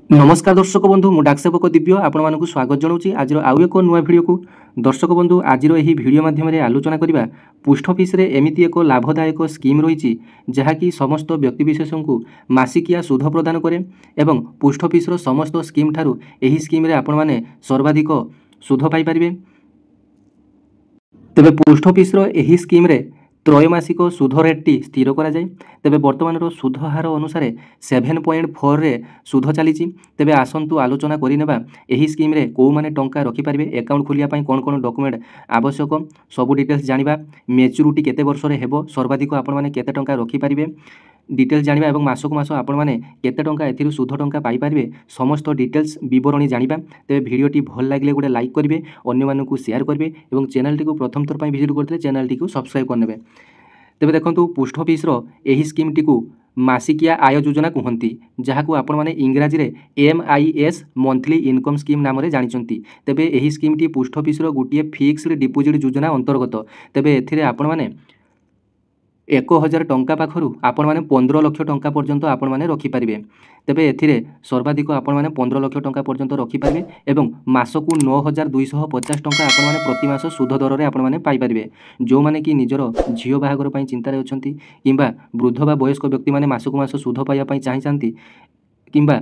नमस्कार दर्शक बंधु मु डाकसेवक दिव्य आपण मानक स्वागत जनाऊँगी आज आउ एक नुआ भिडियो को। दर्शक बंधु आज भिडियो माध्यम आलोचना करवा पोस्ट ऑफिस रे एमिति एक लाभदायक स्कीम रही जहाँकि समस्त व्यक्तिशेष को मासिकिया सुध प्रदान करे एवं पोस्ट ऑफिस रो समस्त स्कीम ठारू एही स्कीम रे आपण माने सर्वाधिक सुध पाई परिबे। तेबे पोस्ट ऑफिस रो एही स्कीम रे त्रैमासिक सुध रेटटी स्थिर करा जाए। तेबे वर्तमान सुध हार अनुसार 7.4 रे सुध चली। तेबे आसंतु आलोचना करिनेबा एही स्कीम रे को माने टंका रखि पारिबे, अकाउंट खोलिया पई कोन कोन डॉक्यूमेंट आवश्यक सब डिटेल्स जानिबा, मैच्योरिटी केते वर्ष रे हेबो, सर्वाधिक आपण माने केते टंका रखि पारिबे डिटेल्स जानिबा एवं मासक मास आपण माने केते टंका एथिरु सुध टंका पाई पारिबे समस्त डिटेल्स विवरणी जानिबा। तेबे भिडियोटी भल लागिले गोटे लाइक करिवे, अन्य मानकु शेयर करिवे एवं चैनल टी को प्रथम थर पई विजिट करथिले चैनल टी को सब्सक्राइब करनेबे। तेबे देखंतु पोस्ट ऑफिस रो एही स्कीम टी को मासिकिया आय योजना कहती, जहाँ को आपण माने इंग्राजी रे MIS मंथली इनकम स्कीम नाम रे जानिचंती। तेबे एही स्कीम टी पोस्ट ऑफिस रो गोटिए फिक्स्ड डिपोजिट योजना अंतर्गत। तेबे एथिरे आपण माने 1000 टंका पाखरु आपण माने 15 लाख टंका पर्यंत आपण माने रखि पारिबे। तेबे एथिरे सर्वाधिक आपण माने 15 लाख टंका पर्यंत रखि पारिबे एवं मासकु 9250 टंका आपण माने प्रति मास सुध दर रे आपण माने पाई पारिबे। जो माने कि निजर झियो बाहागर पई चिंता रे अछंती किंबा वृद्ध बा वयस्क व्यक्ति माने मासकु मास सुध पाइया पई चाहिचंती किंबा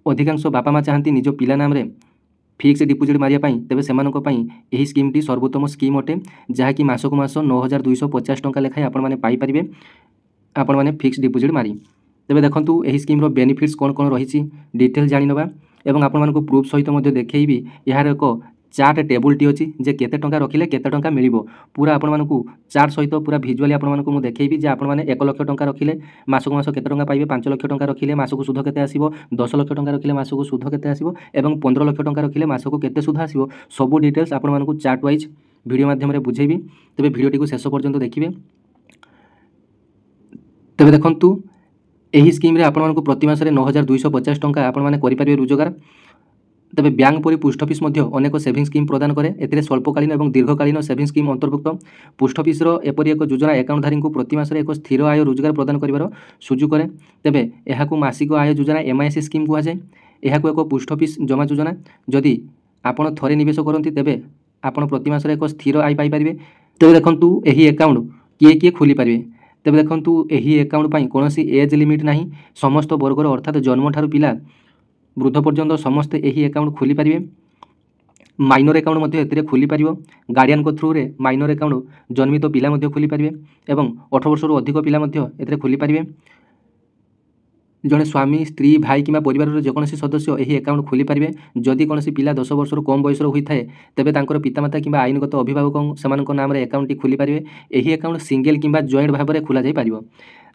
अधिकांश बापा मा चाहती निज पिला नाम रे फिक्स डिपोजिट मारिया पई। तेबे सेमानक पई एही स्कीम टी सर्वोत्तम स्कीम अटे, जहाँ कि मासक मास 9250 टंका लेखाय आपण माने पाई परिबे आपण माने फिक्स डिपोजिट मारी। तेबे देखंतु एही स्कीम रो बेनिफिट्स कोन कोन रहिछि डिटेल जानि नबा एवं आपण मानक प्रूफ सहित मध्ये देखैबी। यार एक चार्ट टेबल टी अछि जे केते टंका रखिले केते टंका मिलिबो, पूरा आपण मानक चार्ट सहित पूरा विजुअली आपण मानक मु देखैबी जे आपण माने 1 लाख टंका रखिले मासक मास केते टंका पाइबे, 5 लाख टंका रखिले मासक सुध केते आसीबो, 10 लाख टंका रखिले मासक सुध केते आसीबो एवं 15 लाख टंका रखिले मासक केते सुध आसीबो। सब डिटेल्स आपण मानक चार्ट वाइज वीडियो माध्यम रे बुझेबी। तेबे वीडियो टी को शेष पर्यंत देखिबे। तेबे देखंतु एही स्कीम रे आपण मानक प्रति मास रे 9250 टंका आपण माने करि परिबे रोजगार। तेबे बैंक परि पोस्ट ऑफिस मध्य अनेक सेविंग स्कीम प्रदान करे। एथिरे स्वल्पकालीन एवं दीर्घकालीन सेविंग स्कीम अंतर्भुक्त। पोस्ट ऑफिस रो एपरि एक योजना अकाउंट धारी को प्रति मास रे एक स्थिर आय रोजगार प्रदान करिवार सुजु करे। तेबे एहाकु मासिक आय योजना MIS स्कीम कुहा जाय। एहाकु एक पोस्ट ऑफिस जमा योजना। जदि आपण थरे निवेश करंती तेबे आपण प्रति मास रे एक स्थिर आय पाई परिबे। तेबे देखंतु एही अकाउंट किए किए खोली परिबे। तेबे देखंतु एही अकाउंट पई कोनोसी एज लिमिट नाही, समस्त वर्गर अर्थात जन्म ठारू पिला वृद्ध पर्यंत समस्त एही अकाउंट खोली पारिबे। माइनर अकाउंट मध्य एथिरे खोली पारिबो। गार्डियन को थ्रू रे माइनर अकाउंट जन्मित पिला मध्य खोली पारिबे एवं 18 वर्ष रु अधिक पिला मध्य एथिरे खोली पारिबे। जने स्वामी स्त्री भाई किंबा परिवार रो जेकोनसी सदस्य एही अकाउंट खोली पारिबे। जदि कोनसी पिला 10 वर्ष रु कम बयस रो होई थाए तेबे तांकर पितामाता किंबा आईनगत अभिभावक समानक नाम रे अकाउंट टी खोली पारिबे। एही अकाउंट सिंगल किंबा जॉइंट भाव रे खोला जाई पारिबो।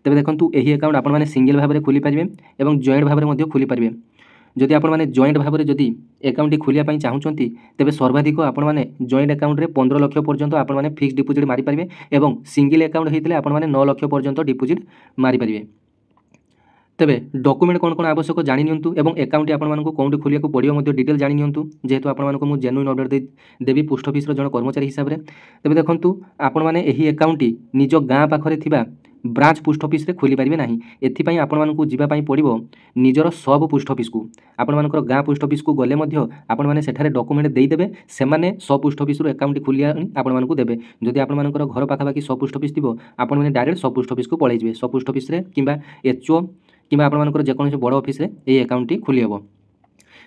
तेबे देखंतु एही अकाउंट आपण माने सिंगल भाव रे खोली पारिबे एवं जॉइंट भाव रे मध्य खोली पारिबे। जदि आपण माने जॉइंट भाव रे जदि अकाउंट खोलिया पई चाहुचंती तेबे सर्वाधिक आपण माने जॉइंट अकाउंट रे 15 लाख पर्यंत आपण माने फिक्स डिपोजिट मारी परिबे एवं सिंगल अकाउंट हेतिले आपण माने 9 लाख पर्यंत डिपोजिट मारी परिबे। तेबे डॉक्यूमेंट कोन कोन आवश्यक जानि नियंतु एवं अकाउंट आपण मानकु कोउंटी खोलिया को पडियो मध्ये डिटेल जानि नियंतु, जेहेतु आपण मानकु मु जेन्युइन अपडेट देबी पोस्ट ऑफिस रो जण कर्मचारी हिसाब रे। तेबे देखंतु आपण माने एही अकाउंट निज गां पाखरे थिबा ब्रांच पोस्ट ऑफिस रे खोली पारिबे नाही। एथि पई आपण मानकु जिबा पई पडिबो निजर सब पोस्ट ऑफिस को। आपण मानकर गां पोस्ट ऑफिस को गले मध्य आपण माने सेठारे डॉक्यूमेंट देई देबे, सेमाने सब पोस्ट ऑफिस रो अकाउंट खोलिया आपण मानकु देबे। जदि आपण मानकर घर पाखा बाकी सब पोस्ट ऑफिस थिबो आपण माने डायरेक्ट सब पोस्ट ऑफिस को पळै जिवे। सब पोस्ट ऑफिस रे किंबा HO किंबा आपण मानकर जे कोनसे बड़ ऑफिस रे ए अकाउंट टी खोली हेबो।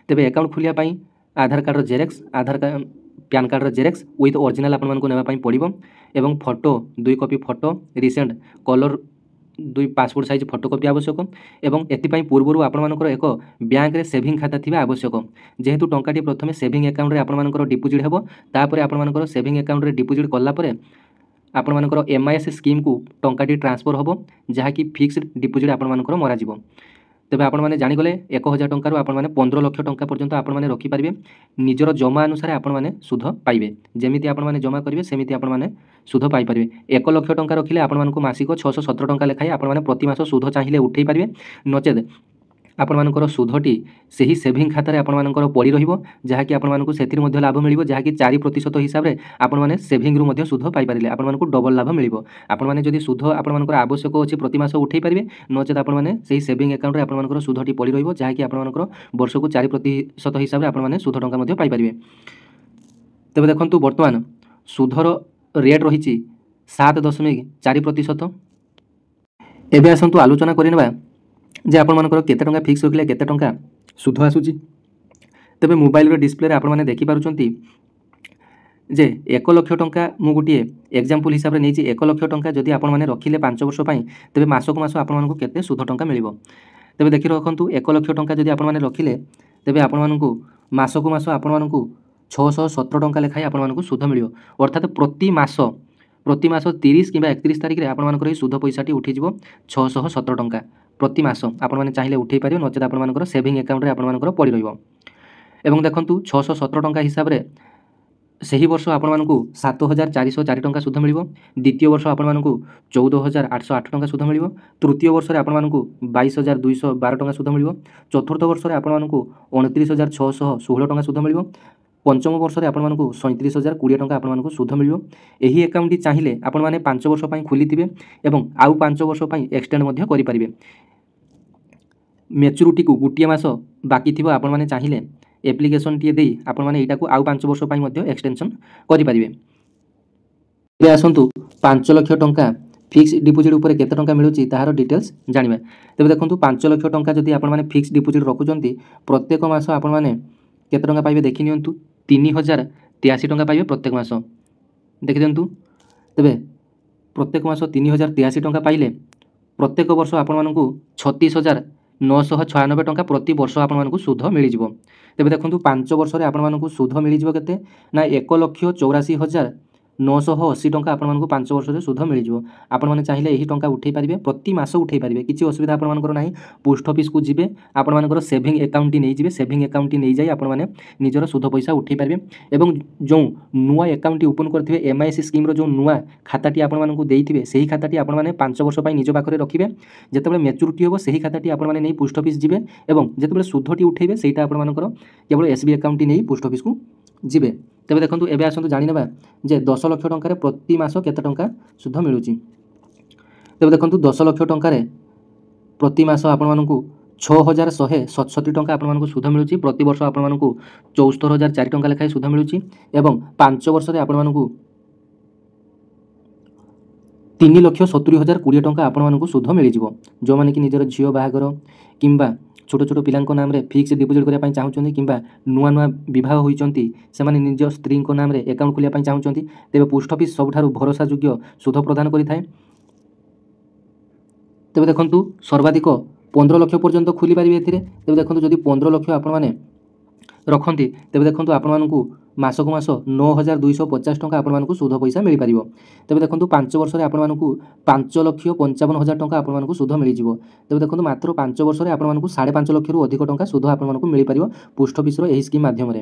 तेबे अकाउंट खोलिया पई आधार कार्ड रो xerox, Aadhaar card pan card रो जेरॉक्स विथ ओरिजिनल आपण मानकु नेबा पई पडिबो एवं photo 2 copy photo recent colour 2 passport size photocopy आवश्यक एवं एथिपाई पूर्वरु आपण मानकर एक बैंक रे सेविंग खाता थिबा आवश्यक। जेहेतु टंकाटी प्रथमे सेविंग अकाउंट रे आपण मानकर डिपोजिट हेबो, तापरे आपण मानकर सेविंग अकाउंट रे डिपोजिट करला परे आपण मानकर MIS स्कीम को टंकाटी ट्रांसफर होबो, जहाँ कि फिक्स्ड डिपोजिट आपण मानकर मरा जिवो। तेबे आपण माने जानि गले 1000 टंका रु आपण माने 15 लाख टंका पर्यंत आपण माने रखि परिबे। निजर जमा अनुसार आपण माने सुध पाइबे। जेमिति आपण माने जमा करिवे सेमिति आपण माने सुध पाई परिबे। 1 लाख टंका रखिले आपण मानकु मासिक 617 टंका लेखाय आपण माने प्रति मास सुध चाहिले उठेई परिबे। नचेत ଆପଣମାନଙ୍କର ସୁଧଟି ସେହି ସେଭିଂ ଖାତାରେ ଆପଣମାନଙ୍କର ପଡ଼ି ରହିବ, ଯାହାକି ଆପଣମାନଙ୍କୁ ସେଥିରୁ ମଧ୍ୟ ଲାଭ ମିଳିବ, ଯାହାକି 4% ହିସାବରେ ଆପଣମାନେ ସେଭିଂରୁ ମଧ୍ୟ ସୁଧ ପାଇପାରିଲେ ଆପଣମାନଙ୍କୁ ଡବଲ ଲାଭ ମିଳିବ। ଆପଣମାନେ ଯଦି ସୁଧ ଆପଣମାନଙ୍କର ଆବଶ୍ୟକ ଅଛି ପ୍ରତି ମାସ ଉଠାଇ ପାରିବେ, ନଚେତ୍ ଆପଣମାନେ ସେହି ସେଭିଂ ଆକାଉଣ୍ଟରେ ଆପଣମାନଙ୍କର ସୁଧଟି ପଡ଼ି ରହିବ, ଯାହାକି ଆପଣମାନଙ୍କର ବର୍ଷକୁ 4% ହିସାବରେ ଆପଣମାନେ ସୁଧ ଟଙ୍କା ମଧ୍ୟ ପାଇପାରିବେ। ତେବେ ଦେଖନ୍ତୁ ବର୍ତ୍ତମାନ ସୁଧର ରେଟ୍ ରହିଛି 7.4%। ଏବେ ଆସନ୍ତୁ ଆଲୋଚନା କରିନେବା ଯେ ଆପଣମାନଙ୍କର କେତେ ଟଙ୍କା ଫିକ୍ସ ରଖିଲେ କେତେ ଟଙ୍କା ସୁଧ ଆସୁଛି। ତେବେ ମୋବାଇଲର ଡିସପ୍ଲେରେ ଆପଣମାନେ ଦେଖିପାରୁଛନ୍ତି ଯେ 1 ଲକ୍ଷ ଟଙ୍କା ମୁଁ ଗୋଟିଏ ଏକ୍ଜାମ୍ପଲ୍ ହିସାବରେ ନେଇଛି। 1 ଲକ୍ଷ ଟଙ୍କା ଯଦି ଆପଣମାନେ ରଖିଲେ 5 ବର୍ଷ ପାଇଁ, ତେବେ ମାସକୁ ମାସ ଆପଣମାନଙ୍କୁ କେତେ ସୁଧ ଟଙ୍କା ମିଳିବ। ତେବେ ଦେଖି ରଖନ୍ତୁ 1 ଲକ୍ଷ ଟଙ୍କା ଯଦି ଆପଣମାନେ ରଖିଲେ, ତେବେ ଆପଣମାନଙ୍କୁ ମାସକୁ ମାସ ଆପଣମାନଙ୍କୁ 617 ଟଙ୍କା ଲେଖାଏଁ ଆପଣମାନଙ୍କୁ ସୁଧ ମିଳିବ। ଅର୍ଥାତ୍ ପ୍ରତି ମାସ 30 କିମ୍ବା 31 ତାରିଖରେ ଆପଣମାନଙ୍କର ଏହି ସୁଧ ପଇସାଟି ଉଠିଯିବ 617 ଟଙ୍କା ପ୍ରତି ମାସ। ଆପଣମାନେ ଚାହିଁଲେ ଉଠାଇ ପାରିବେ, ନଚେତ୍ ଆପଣମାନଙ୍କର ସେଭିଂ ଆକାଉଣ୍ଟରେ ଆପଣମାନଙ୍କର ପଡ଼ି ରହିବ। ଏବଂ ଦେଖନ୍ତୁ 617 ଟଙ୍କା ହିସାବରେ ସେହି ବର୍ଷ ଆପଣମାନଙ୍କୁ 7,404 ଟଙ୍କା ସୁଧ ମିଳିବ। ଦ୍ୱିତୀୟ ବର୍ଷ ଆପଣମାନଙ୍କୁ 14,808 ଟଙ୍କା ସୁଧ ମିଳିବ। ତୃତୀୟ ବର୍ଷରେ ଆପଣମାନଙ୍କୁ 22,212 ଟଙ୍କା ସୁଧ ମିଳିବ। ଚତୁର୍ଥ ବର୍ଷରେ ଆପଣମାନଙ୍କୁ 29,616 ଟଙ୍କା ସୁଧ ମିଳିବ। ପଞ୍ଚମ ବର୍ଷରେ ଆପଣମାନଙ୍କୁ 37,020 ଟଙ୍କା ଆପଣମାନଙ୍କୁ ସୁଧ ମିଳିବ। ଏହି ଆକାଉଣ୍ଟଟି ଚାହିଁଲେ ଆପଣମାନେ 5 ବର୍ଷ ପାଇଁ ଖୋଲିଥିବେ ଏବଂ ଆଉ 5 ବର୍ଷ ପାଇଁ ଏକ୍ସଟେଣ୍ଡ ମଧ୍ୟ କରିପାରିବେ। ମ୍ୟାଚୁରିଟିକୁ ଗୋଟିଏ ମାସ ବାକି ଥିବ, ଆପଣମାନେ ଚାହିଁଲେ ଆପ୍ଲିକେସନଟିଏ ଦେଇ ଆପଣମାନେ ଏଇଟାକୁ ଆଉ 5 ବର୍ଷ ପାଇଁ ମଧ୍ୟ ଏକ୍ସଟେନସନ୍ କରିପାରିବେ। ଏବେ ଆସନ୍ତୁ 5 ଲକ୍ଷ ଟଙ୍କା ଫିକ୍ସ ଡିପୋଜିଟ୍ ଉପରେ କେତେ ଟଙ୍କା ମିଳୁଛି ତାହାର ଡିଟେଲ୍ସ ଜାଣିବା। ତେବେ ଦେଖନ୍ତୁ 5 ଲକ୍ଷ ଟଙ୍କା ଯଦି ଆପଣମାନେ ଫିକ୍ସ ଡିପୋଜିଟ୍ ରଖୁଛନ୍ତି, ପ୍ରତ୍ୟେକ ମାସ ଆପଣମାନେ କେତେ ଟଙ୍କା ପାଇବେ ଦେଖି ନିଅନ୍ତୁ। 3,083 ଟଙ୍କା ପାଇବେ ପ୍ରତ୍ୟେକ ମାସ। ଦେଖିଦିଅନ୍ତୁ। ତେବେ ପ୍ରତ୍ୟେକ ମାସ 3,083 ଟଙ୍କା ପାଇଲେ ପ୍ରତ୍ୟେକ ବର୍ଷ ଆପଣମାନଙ୍କୁ 36,996 ଟଙ୍କା ପ୍ରତି ବର୍ଷ ଆପଣମାନଙ୍କୁ ସୁଧ ମିଳିଯିବ। ତେବେ ଦେଖନ୍ତୁ 5 ବର୍ଷରେ ଆପଣମାନଙ୍କୁ ସୁଧ ମିଳିଯିବ କେତେ ନା 1,84,980 ଟଙ୍କା ଆପଣମାନଙ୍କୁ 5 ବର୍ଷରେ ସୁଧ ମିଳିଯିବ। ଆପଣମାନେ ଚାହିଁଲେ ଏହି ଟଙ୍କା ଉଠାଇ ପାରିବେ, ପ୍ରତି ମାସ ଉଠାଇ ପାରିବେ, କିଛି ଅସୁବିଧା ଆପଣମାନଙ୍କର ନାହିଁ। ପୋଷ୍ଟ ଅଫିସକୁ ଯିବେ, ଆପଣମାନଙ୍କର ସେଭିଂ ଆକାଉଣ୍ଟଟି ନେଇଯିବେ, ସେଭିଂ ଆକାଉଣ୍ଟଟି ନେଇଯାଇ ଆପଣମାନେ ନିଜର ସୁଧ ପଇସା ଉଠାଇ ପାରିବେ। ଏବଂ ଯେଉଁ ନୂଆ ଆକାଉଣ୍ଟଟି ଓପନ୍ କରିଥିବେ, MIS ସ୍କିମ୍ର ଯେଉଁ ନୂଆ ଖାତାଟି ଆପଣମାନଙ୍କୁ ଦେଇଥିବେ, ସେହି ଖାତାଟି ଆପଣମାନେ 5 ବର୍ଷ ପାଇଁ ନିଜ ପାଖରେ ରଖିବେ। ଯେତେବେଳେ ମ୍ୟାଚୁରିଟି ହେବ ସେହି ଖାତାଟି ଆପଣମାନେ ନେଇ ପୋଷ୍ଟ ଅଫିସ ଯିବେ ଏବଂ ଯେତେବେଳେ ସୁଧଟି ଉଠାଇବେ ସେଇଟା ଆପଣମାନଙ୍କର କେବଳ SB ଆକାଉଣ୍ଟଟି ନେଇ ପୋଷ୍ଟ ଅଫିସକୁ ଯିବେ। ତେବେ ଦେଖନ୍ତୁ ଏବେ ଆସନ୍ତୁ ଜାଣିନେବା ଯେ 10 ଲକ୍ଷ ଟଙ୍କାରେ ପ୍ରତି ମାସ କେତେ ଟଙ୍କା ସୁଧ ମିଳୁଛି। ତେବେ ଦେଖନ୍ତୁ 10 ଲକ୍ଷ ଟଙ୍କାରେ ପ୍ରତି ମାସ ଆପଣମାନଙ୍କୁ 6,167 ଟଙ୍କା ଆପଣମାନଙ୍କୁ ସୁଧ ମିଳୁଛି। ପ୍ରତିବର୍ଷ ଆପଣମାନଙ୍କୁ 74,004 ଟଙ୍କା ଲେଖାଏଁ ସୁଧ ମିଳୁଛି ଏବଂ 5 ବର୍ଷରେ ଆପଣମାନଙ୍କୁ 3,70,020 ଟଙ୍କା ଆପଣମାନଙ୍କୁ ସୁଧ ମିଳିଯିବ। ଯେଉଁମାନେ କି ନିଜର ଝିଅ ବାହାଘର କିମ୍ବା ଛୋଟ ଛୋଟ ପିଲାଙ୍କ ନାମରେ ଫିକ୍ସ ଡିପୋଜିଟ୍ କରିବା ପାଇଁ ଚାହୁଁଛନ୍ତି କିମ୍ବା ନୂଆ ନୂଆ ବିବାହ ହୋଇଛନ୍ତି, ସେମାନେ ନିଜ ସ୍ତ୍ରୀଙ୍କ ନାମରେ ଆକାଉଣ୍ଟ ଖୋଲିବା ପାଇଁ ଚାହୁଁଛନ୍ତି, ତେବେ ପୋଷ୍ଟ ଅଫିସ୍ ସବୁଠାରୁ ଭରସାଯୋଗ୍ୟ ସୁଧ ପ୍ରଦାନ କରିଥାଏ। ତେବେ ଦେଖନ୍ତୁ ସର୍ବାଧିକ 15 ଲକ୍ଷ ପର୍ଯ୍ୟନ୍ତ ଖୋଲି ପାରିବେ ଏଥିରେ। ତେବେ ଦେଖନ୍ତୁ ଯଦି 15 ଲକ୍ଷ ଆପଣମାନେ ରଖନ୍ତି, ତେବେ ଦେଖନ୍ତୁ ଆପଣମାନଙ୍କୁ ମାସକୁ ମାସ 9,250 ଟଙ୍କା ଆପଣମାନଙ୍କୁ ସୁଧ ପଇସା ମିଳିପାରିବ। ତେବେ ଦେଖନ୍ତୁ 5 ବର୍ଷରେ ଆପଣମାନଙ୍କୁ 5,55,000 ଟଙ୍କା ଆପଣମାନଙ୍କୁ ସୁଧ ମିଳିଯିବ। ତେବେ ଦେଖନ୍ତୁ ମାତ୍ର 5 ବର୍ଷରେ ଆପଣମାନଙ୍କୁ 5.5 ଲକ୍ଷରୁ ଅଧିକ ଟଙ୍କା ସୁଧ ଆପଣମାନଙ୍କୁ ମିଳିପାରିବ ପୋଷ୍ଟ ଅଫିସର ଏହି ସ୍କିମ୍ ମାଧ୍ୟମରେ।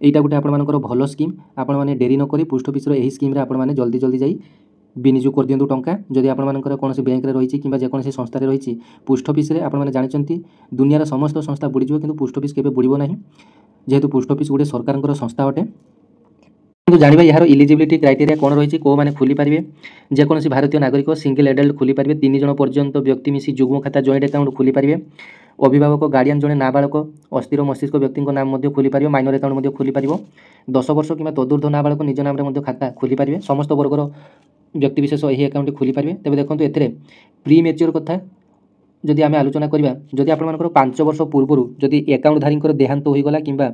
ଏଇଟା ଗୋଟେ ଆପଣମାନଙ୍କର ଭଲ ସ୍କିମ୍। ଆପଣମାନେ ଡେରି ନ କରି ପୋଷ୍ଟ ଅଫିସର ଏହି ସ୍କିମ୍ରେ ଆପଣମାନେ ଜଲ୍ଦି ଜଲ୍ଦି ଯାଇ ବିନିଯୋଗ କରିଦିଅନ୍ତୁ ଟଙ୍କା। ଯଦି ଆପଣମାନଙ୍କର କୌଣସି ବ୍ୟାଙ୍କରେ ରହିଛି କିମ୍ବା ଯେକୌଣସି ସଂସ୍ଥାରେ ରହିଛି, ପୋଷ୍ଟ ଅଫିସରେ ଆପଣମାନେ ଜାଣିଛନ୍ତି ଦୁନିଆର ସମସ୍ତ ସଂସ୍ଥା ବୁଡ଼ିଯିବ କିନ୍ତୁ ପୋଷ୍ଟ ଅଫିସ କେବେ ବୁଡ଼ିବ ନାହିଁ, ଯେହେତୁ ପୋଷ୍ଟ ଅଫିସ ଗୋଟେ ସରକାରଙ୍କର ସଂସ୍ଥା ଅଟେ। ଜାଣିବା ଏହାର ଇଲିଜିବିଲିଟି କ୍ରାଇଟେରିଆ କ'ଣ ରହିଛି, କେଉଁମାନେ ଖୋଲିପାରିବେ। ଯେକୌଣସି ଭାରତୀୟ ନାଗରିକ ସିଙ୍ଗଲ ଆଡଲ୍ଟ ଖୋଲିପାରିବେ। 3 ଜଣ ପର୍ଯ୍ୟନ୍ତ ବ୍ୟକ୍ତି ମିଶି ଯୁଗ୍ମ ଖାତା ଜଏଣ୍ଟ ଆକାଉଣ୍ଟ ଖୋଲିପାରିବେ। ଅଭିଭାବକ ଗାର୍ଡ଼ିଆନ୍ ଜଣେ ନାବାଳକ ଅସ୍ଥିର ମସ୍ତିଷ୍କ ବ୍ୟକ୍ତିଙ୍କ ନାମ ମଧ୍ୟ ଖୋଲିପାରିବ। ମାଇନର ଆକାଉଣ୍ଟ ମଧ୍ୟ ଖୋଲିପାରିବ। 10 ବର୍ଷ କିମ୍ବା ତଦୁର୍ଦ୍ଧ୍ୱ ନାବାଳକ ନିଜ ନାମରେ ମଧ୍ୟ ଖାତା ଖୋଲିପାରିବେ। ସମସ୍ତ ବର୍ଗର ବ୍ୟକ୍ତିବିଶେଷ ଏହି ଆକାଉଣ୍ଟଟି ଖୋଲିପାରିବେ। ତେବେ ଦେଖନ୍ତୁ ଏଥିରେ ପ୍ରି ମ୍ୟାଚ୍ୟୁର କଥା ଯଦି ଆମେ ଆଲୋଚନା କରିବା, ଯଦି ଆପଣମାନଙ୍କର 5 ବର୍ଷ ପୂର୍ବରୁ ଯଦି ଆକାଉଣ୍ଟଧାରୀଙ୍କର ଦେହାନ୍ତ ହୋଇଗଲା କିମ୍ବା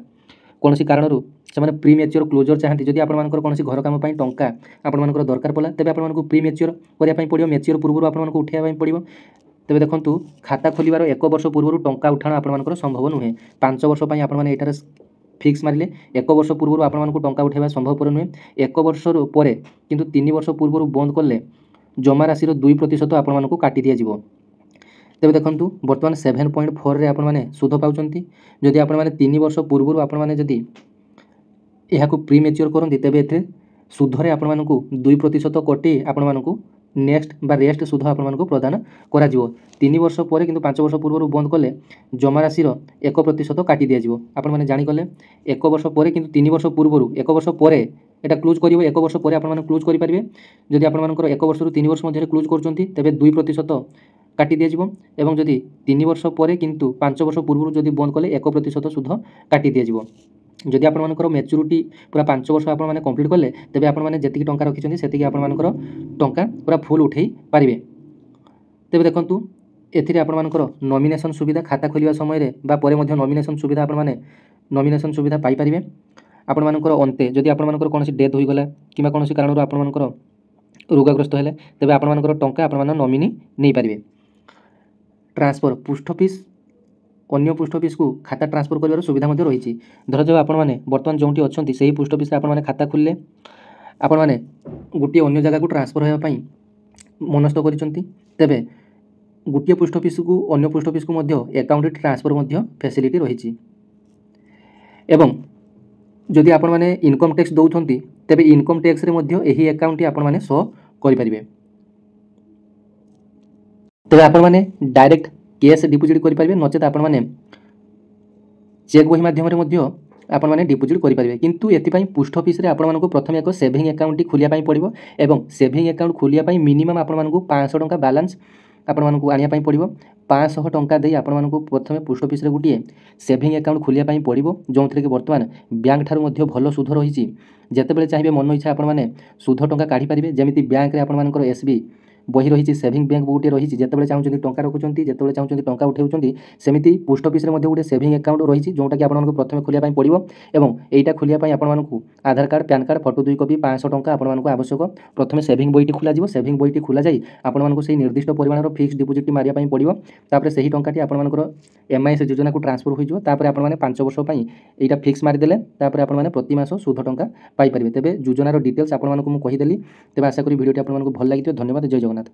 କୌଣସି କାରଣରୁ ସେମାନେ ପ୍ରି ମ୍ୟାଚ୍ୟୁର କ୍ଲୋଜର ଚାହାନ୍ତି, ଯଦି ଆପଣମାନଙ୍କର କୌଣସି ଘର କାମ ପାଇଁ ଟଙ୍କା ଆପଣମାନଙ୍କର ଦରକାର ପଡ଼ିଲା, ତେବେ ଆପଣମାନଙ୍କୁ ପ୍ରି ମ୍ୟାଚ୍ୟୁର କରିବା ପାଇଁ ପଡ଼ିବ। ମ୍ୟାଚ୍ୟୁର ପୂର୍ବରୁ ଆପଣମାନଙ୍କୁ ଉଠାଇବା ପାଇଁ ପଡ଼ିବ। ତେବେ ଦେଖନ୍ତୁ ଖାତା ଖୋଲିବାର 1 ବର୍ଷ ପୂର୍ବରୁ ଟଙ୍କା ଉଠାଣ ଆପଣମାନଙ୍କର ସମ୍ଭବ ନୁହେଁ। 5 ବର୍ଷ ପାଇଁ ଆପଣମାନେ ଏଠାରେ ଫିକ୍ସ ମାରିଲେ 1 ବର୍ଷ ପୂର୍ବରୁ ଆପଣମାନଙ୍କୁ ଟଙ୍କା ଉଠାଇବା ସମ୍ଭବପର ନୁହେଁ। 1 ବର୍ଷ ପରେ କିନ୍ତୁ 3 ବର୍ଷ ପୂର୍ବରୁ ବନ୍ଦ କଲେ ଜମା ରାଶିର 2% ଆପଣମାନଙ୍କୁ କାଟି ଦିଆଯିବ। ତେବେ ଦେଖନ୍ତୁ ବର୍ତ୍ତମାନ 7.4ରେ ଆପଣମାନେ ସୁଧ ପାଉଛନ୍ତି। ଯଦି ଆପଣମାନେ 3 ବର୍ଷ ପୂର୍ବରୁ ଆପଣମାନେ ଯଦି ଏହାକୁ ପ୍ରି ମ୍ୟାଚ୍ୟୁର କରନ୍ତି, ତେବେ ଏଥିରେ ସୁଧରେ ଆପଣମାନଙ୍କୁ 2% କଟି ଆପଣମାନଙ୍କୁ ନେକ୍ସଟ ବା ରେଷ୍ଟ ସୁଧ ଆପଣମାନଙ୍କୁ ପ୍ରଦାନ କରାଯିବ। 3 ବର୍ଷ ପରେ କିନ୍ତୁ 5 ବର୍ଷ ପୂର୍ବରୁ ବନ୍ଦ କଲେ ଜମା ରାଶିର 1% କାଟି ଦିଆଯିବ। ଆପଣମାନେ ଜାଣିଗଲେ 1 ବର୍ଷ ପରେ କିନ୍ତୁ 3 ବର୍ଷ ପୂର୍ବରୁ 1 ବର୍ଷ ପରେ এটা କ୍ଲୋଜ୍ କରିବ। 1 ବର୍ଷ ପରେ ଆପଣମାନେ କ୍ଲୋଜ୍ କରିପାରିବେ। ଯଦି ଆପଣମାନଙ୍କର 1 ବର୍ଷରୁ 3 ବର୍ଷ ମଧ୍ୟରେ କ୍ଲୋଜ୍ କରୁଛନ୍ତି ତେବେ 2% କାଟି ଦିଆଯିବ ଏବଂ ଯଦି 3 ବର୍ଷ ପରେ କିନ୍ତୁ 5 ବର୍ଷ ପୂର୍ବରୁ ଯଦି ବନ୍ଦ କଲେ 1% ସୁଧ କାଟି ଦିଆଯିବ। ଯଦି ଆପଣମାନଙ୍କର ମ୍ୟାଚୁରିଟି ପୁରା 5 ବର୍ଷ ଆପଣମାନେ କମ୍ପ୍ଲିଟ୍ କଲେ ତେବେ ଆପଣମାନେ ଯେତିକି ଟଙ୍କା ରଖିଛନ୍ତି ସେତିକି ଆପଣମାନଙ୍କର ଟଙ୍କା ପୁରା ଫୁଲ୍ ଉଠାଇ ପାରିବେ। ତେବେ ଦେଖନ୍ତୁ ଏଥିରେ ଆପଣମାନଙ୍କର ନମିନେସନ୍ ସୁବିଧା ଖାତା ଖୋଲିବା ସମୟରେ ବା ପରେ ମଧ୍ୟ ନମିନେସନ୍ ସୁବିଧା ଆପଣମାନେ ନମିନେସନ୍ ସୁବିଧା ପାଇପାରିବେ। ଆପଣମାନଙ୍କର ଅନ୍ତେ ଯଦି ଆପଣମାନଙ୍କର କୌଣସି ଡେଥ୍ ହୋଇଗଲା କିମ୍ବା କୌଣସି କାରଣରୁ ଆପଣମାନଙ୍କର ରୋଗଗ୍ରସ୍ତ ହେଲେ ତେବେ ଆପଣମାନଙ୍କର ଟଙ୍କା ଆପଣମାନେ ନମିନି ନେଇପାରିବେ। ଟ୍ରାନ୍ସଫର ପୋଷ୍ଟ ଅଫିସ୍ ଅନ୍ୟ ପୋଷ୍ଟ ଅଫିସକୁ ଖାତା ଟ୍ରାନ୍ସଫର କରିବାର ସୁବିଧା ମଧ୍ୟ ରହିଛି। ଧରାଯାଉ ଆପଣମାନେ ବର୍ତ୍ତମାନ ଯେଉଁଠି ଅଛନ୍ତି ସେହି ପୋଷ୍ଟ ଅଫିସରେ ଆପଣମାନେ ଖାତା ଖୋଲିଲେ ଆପଣମାନେ ଗୋଟିଏ ଅନ୍ୟ ଜାଗାକୁ ଟ୍ରାନ୍ସଫର ହେବା ପାଇଁ ମନସ୍ଥ କରିଛନ୍ତି ତେବେ ଗୋଟିଏ ପୋଷ୍ଟ ଅଫିସକୁ ଅନ୍ୟ ପୋଷ୍ଟ ଅଫିସକୁ ମଧ୍ୟ ଆକାଉଣ୍ଟ ଟ୍ରାନ୍ସଫର ମଧ୍ୟ ଫ୍ୟାସିଲିଟି ରହିଛି। ଏବଂ ଯଦି ଆପଣମାନେ ଇନକମ୍ ଟ୍ୟାକ୍ସ ଦେଉଛନ୍ତି ତେବେ ଇନକମ୍ ଟ୍ୟାକ୍ସରେ ମଧ୍ୟ ଏହି ଆକାଉଣ୍ଟଟି ଆପଣମାନେ ଶୋ କରିପାରିବେ। ତେବେ ଆପଣମାନେ ଡାଇରେକ୍ଟ କ୍ୟାସ୍ ଡିପୋଜିଟ୍ କରିପାରିବେ ନଚେତ ଆପଣମାନେ ଚେକ୍ ବହି ମାଧ୍ୟମରେ ମଧ୍ୟ ଆପଣମାନେ ଡିପୋଜିଟ୍ କରିପାରିବେ। କିନ୍ତୁ ଏଥିପାଇଁ ପୋଷ୍ଟ ଅଫିସରେ ଆପଣମାନଙ୍କୁ ପ୍ରଥମେ ଏକ ସେଭିଂ ଆକାଉଣ୍ଟଟି ଖୋଲିବା ପାଇଁ ପଡ଼ିବ ଏବଂ ସେଭିଂ ଆକାଉଣ୍ଟ ଖୋଲିବା ପାଇଁ ମିନିମମ୍ ଆପଣମାନଙ୍କୁ 500 ଟଙ୍କା ବାଲାନ୍ସ ଆପଣମାନଙ୍କୁ ଆଣିବା ପାଇଁ ପଡ଼ିବ। 500 ଟଙ୍କା ଦେଇ ଆପଣମାନଙ୍କୁ ପ୍ରଥମେ ପୋଷ୍ଟ ଅଫିସରେ ଗୋଟିଏ ସେଭିଂ ଆକାଉଣ୍ଟ ଖୋଲିବା ପାଇଁ ପଡ଼ିବ ଯେଉଁଥିରେ କି ବର୍ତ୍ତମାନ ବ୍ୟାଙ୍କ ଠାରୁ ମଧ୍ୟ ଭଲ ସୁଧ ରହିଛି। ଯେତେବେଳେ ଚାହିଁବେ ମନ ଇଚ୍ଛା ଆପଣମାନେ ସୁଧ ଟଙ୍କା କାଢ଼ିପାରିବେ। ଯେମିତି ବ୍ୟାଙ୍କରେ ଆପଣମାନଙ୍କର ଏସ୍ବି ବହି ରହିଛି, ସେଭିଂ ବ୍ୟାଙ୍କ ଗୋଟିଏ ରହିଛି, ଯେତେବେଳେ ଚାହୁଁଛନ୍ତି ଟଙ୍କା ରଖୁଛନ୍ତି, ଯେତେବେଳେ ଚାହୁଁଛନ୍ତି ଟଙ୍କା ଉଠାଉଛନ୍ତି। ସେମିତି ପୋଷ୍ଟ ଅଫିସରେ ମଧ୍ୟ ଗୋଟିଏ ସେଭିଂ ଆକାଉଣ୍ଟ ରହିଛି ଯେଉଁଟାକି ଆପଣମାନଙ୍କୁ ପ୍ରଥମେ ଖୋଲିବା ପାଇଁ ପଡ଼ିବ ଏବଂ এইটা ଖୋଲିବା ପାଇଁ ଆପଣମାନଙ୍କୁ Aadhaar card, pan card, photo 2 copy, 500 ଟଙ୍କା ଆପଣମାନଙ୍କୁ ଆବଶ୍ୟକ। ପ୍ରଥମେ ସେଭିଂ ବହିଟି ଖୋଲାଯିବ। ସେଭିଂ ବହିଟି ଖୋଲାଯାଇ ଆପଣମାନଙ୍କୁ ସେହି ନିର୍ଦ୍ଦିଷ୍ଟ ପରିମାଣର ଫିକ୍ସଡ ଡିପୋଜିଟ୍ଟି ମାରିବା ପାଇଁ ପଡ଼ିବ। ତାପରେ ସେହି ଟଙ୍କାଟି ଆପଣମାନଙ୍କର MIS ଯୋଜନାକୁ ଟ୍ରାନ୍ସଫର ହୋଇଯିବ। ତାପରେ ଆପଣମାନେ 5 ବର୍ଷ ପାଇଁ এইটা ଫିକ୍ସ ମାରିଦେଲେ ତାପରେ ଆପଣମାନେ ପ୍ରତି ମାସ ସୁଧ ଟଙ୍କା ପାଇପାରିବେ। ତେବେ ଯୋଜନାର ଡିଟେଲ୍ସ ଆପଣମାନଙ୍କୁ ମୁଁ କହିଦେଲି। ତେବେ ଆଶା କরি ଭିଡ଼ିଓଟି ଆପଣମାନଙ୍କୁ ଭଲ ଲାଗିଥିବ। ଧନ୍ୟବାଦ। ଜୟ ଜଗନ୍ନାଥ।